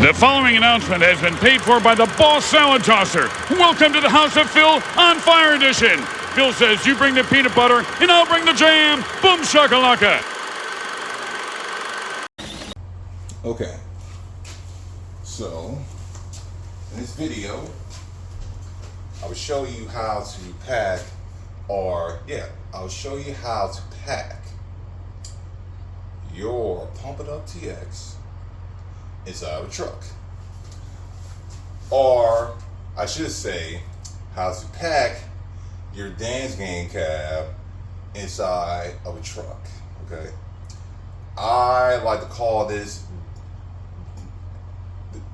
The following announcement has been paid for by the Boss Salad Tosser. Welcome to the House of Phil on Fire Edition. Phil says you bring the peanut butter and I'll bring the jam. Boom shakalaka. Okay, so in this video, I will show you how to pack, I'll show you how to pack your Pump It Up TX inside of a truck. Or I should say, how to pack your dance game cab inside of a truck, okay? I like to call this,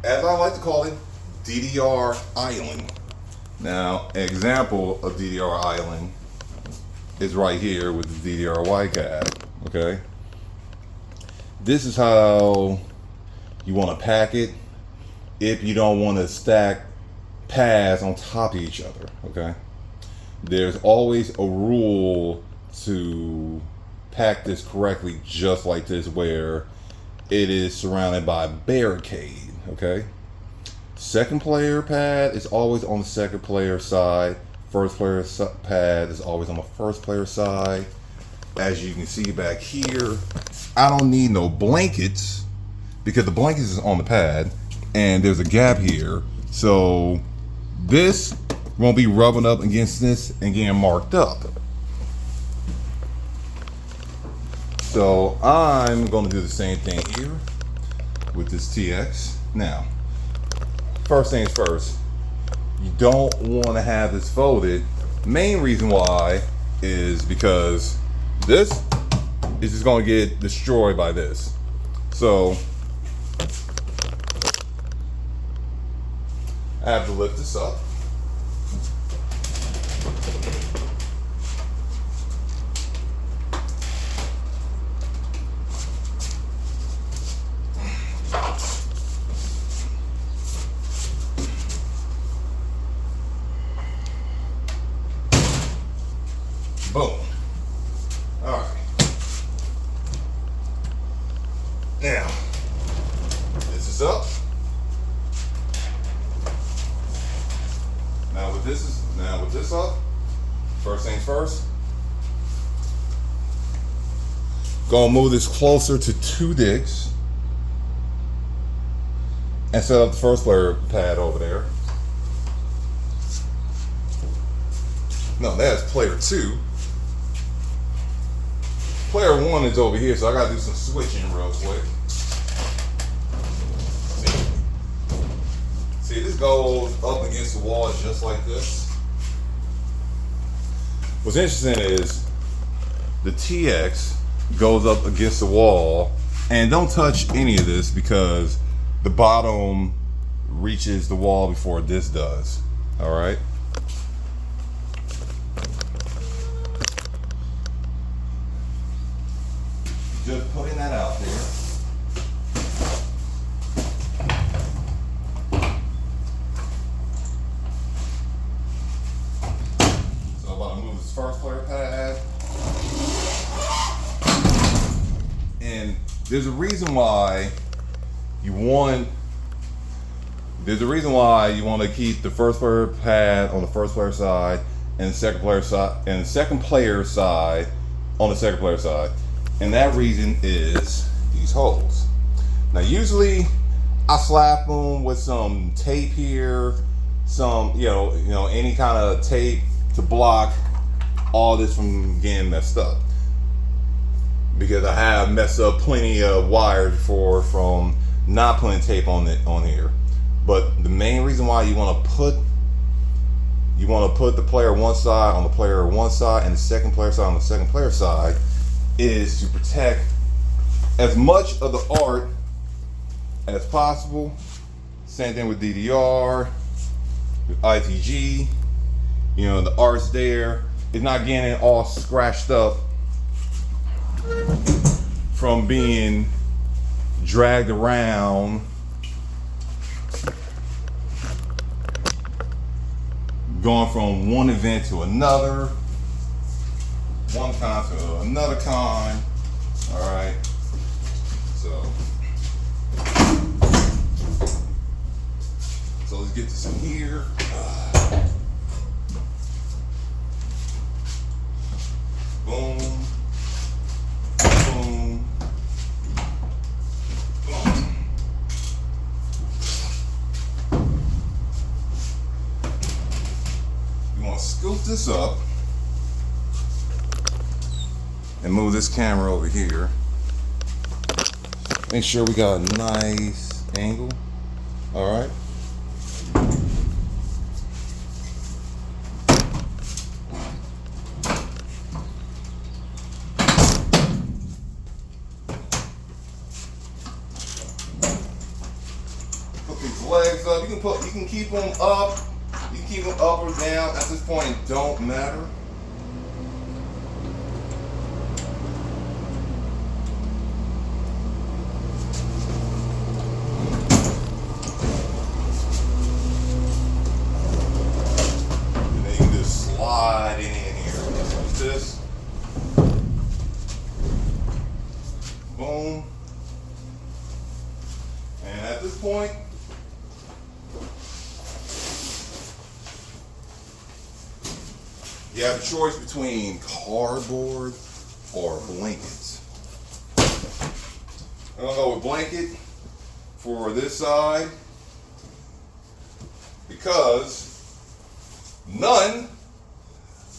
as I like to call it, DDR island. Now, an example of DDR island is right here with the DDR white cab, okay? This is how you want to pack it if you don't want to stack pads on top of each other, okay? There's always a rule to pack this correctly, just like this, where it is surrounded by a barricade, okay? Second player pad is always on the second player side. First player pad is always on the first player side. As you can see back here, I don't need no blankets because the blankets is on the pad and there's a gap here. So this won't be rubbing up against this and getting marked up. So I'm going to do the same thing here with this TX. Now, first things first, you don't want to have this folded. Main reason why is because this is just going to get destroyed by this. So I have to lift this up. Boom. All right. Now, this is up. Now with this up, first things first, gonna move this closer to 2 dicks and set up the first player pad over there. No, that's player 2. Player 1 is over here, so I gotta do some switching real quick. See, this goes up against the wall just like this. What's interesting is the TX goes up against the wall, and don't touch any of this because the bottom reaches the wall before this does. All right. Just putting that out there. So I'm about to move this first player pad. And there's a reason why you want to keep the first player pad on the first player side and the second player side and the second player side on the second player side. And that reason is these holes. Now, usually I slap them with some tape here, some, any kind of tape to block all this from getting messed up. Because I have messed up plenty of wires before from not putting tape on here. But the main reason why you want to put the player one side on the player one side and the second player side on the second player side is to protect as much of the art as possible. Same thing with DDR, with ITG. The art's there. It's not getting all scratched up from being dragged around, going from one event to another, one kind to another kind. All right, so just get this in here. Boom. Boom. Boom. You want to scoop this up and move this camera over here. Make sure we got a nice angle. All right. Put these legs up. You can keep them up. You can keep them up or down. At this point, it don't matter. This. Boom. And at this point, you have a choice between cardboard or blankets. I'm gonna go with blanket for this side because none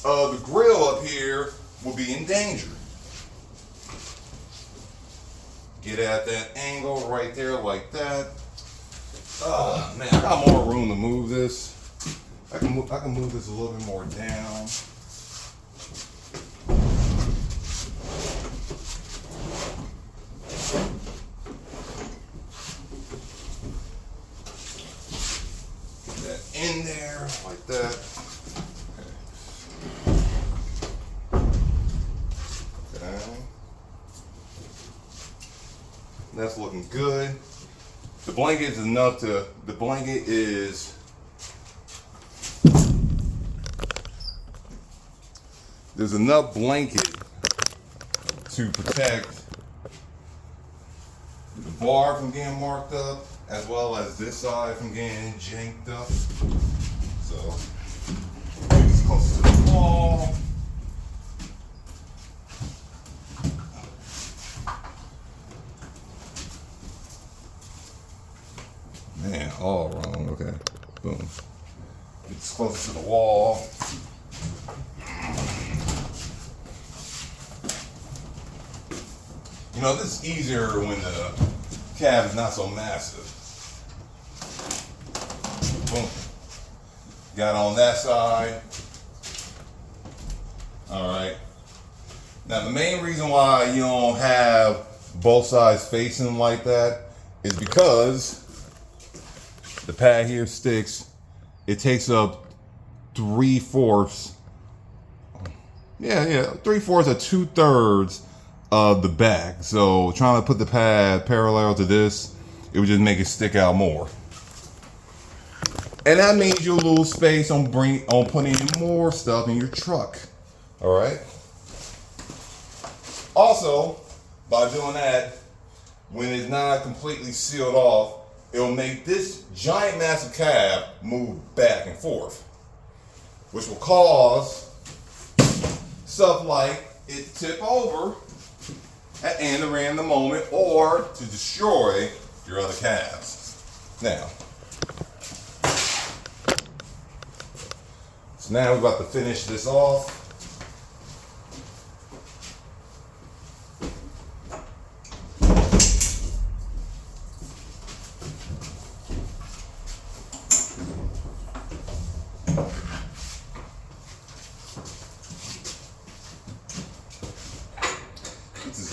of the grill up here will be in danger. Get at that angle right there like that. Oh man, I got more room to move this. I can move this a little bit more down. Get that in there like that. That's looking good. The blanket is enough to, the blanket is, there's enough blanket to protect the bar from getting marked up, as well as this side from getting janked up. So, it's close to the wall. Man, all wrong. Okay. Boom. It's closer to the wall. You know, this is easier when the cab is not so massive. Boom. Got on that side. All right. Now, the main reason why you don't have both sides facing like that is because the pad here sticks. It takes up 3/4. Yeah, 3/4 or 2/3 of the back. So trying to put the pad parallel to this, it would just make it stick out more. And that means you'll lose space on putting in more stuff in your truck. All right. Also, by doing that, when it's not completely sealed off, it'll make this giant massive cab move back and forth, which will cause stuff like it tip over at any random moment or to destroy your other cabs. Now, so now we're about to finish this off.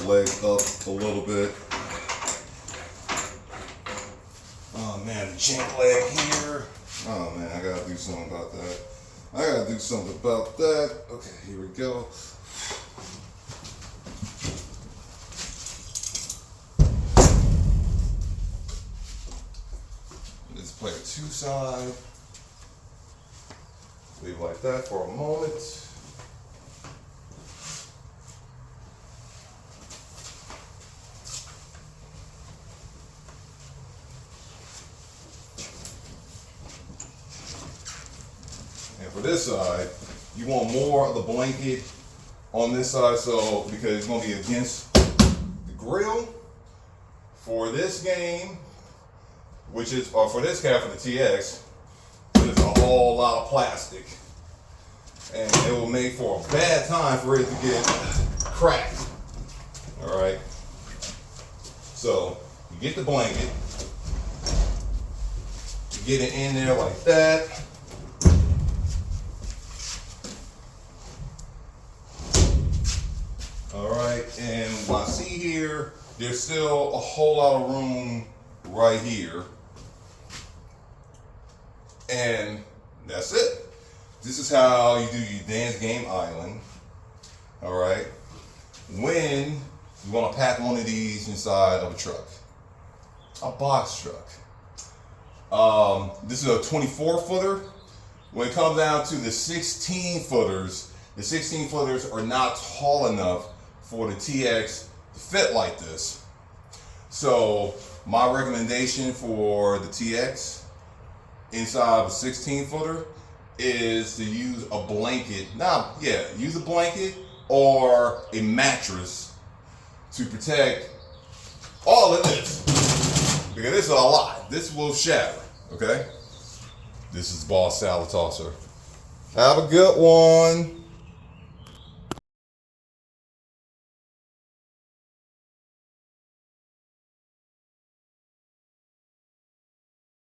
Leg up a little bit. Oh man, the jank leg here. Oh man, I gotta do something about that. Okay, here we go. Let's play a 2-side. Leave like that for a moment. this side, you want more of the blanket on this side, so because it's going to be against the grill. For this game, which is, or for this cab for the TX, there's a whole lot of plastic, and it will make for a bad time for it to get cracked. All right. So you get the blanket, you get it in there like that. All right, and what I see here, there's still a whole lot of room right here. And that's it. This is how you do your dance game island. All right. When you want to pack one of these inside of a truck, a box truck. This is a 24 footer. When it comes down to the 16 footers, the 16 footers are not tall enough for the TX to fit like this. So my recommendation for the TX inside of a 16 footer is to use a blanket. Use a blanket or a mattress to protect all of this, because this is a lot. This will shatter. Okay. This is Boss Salad Tosser. Have a good one.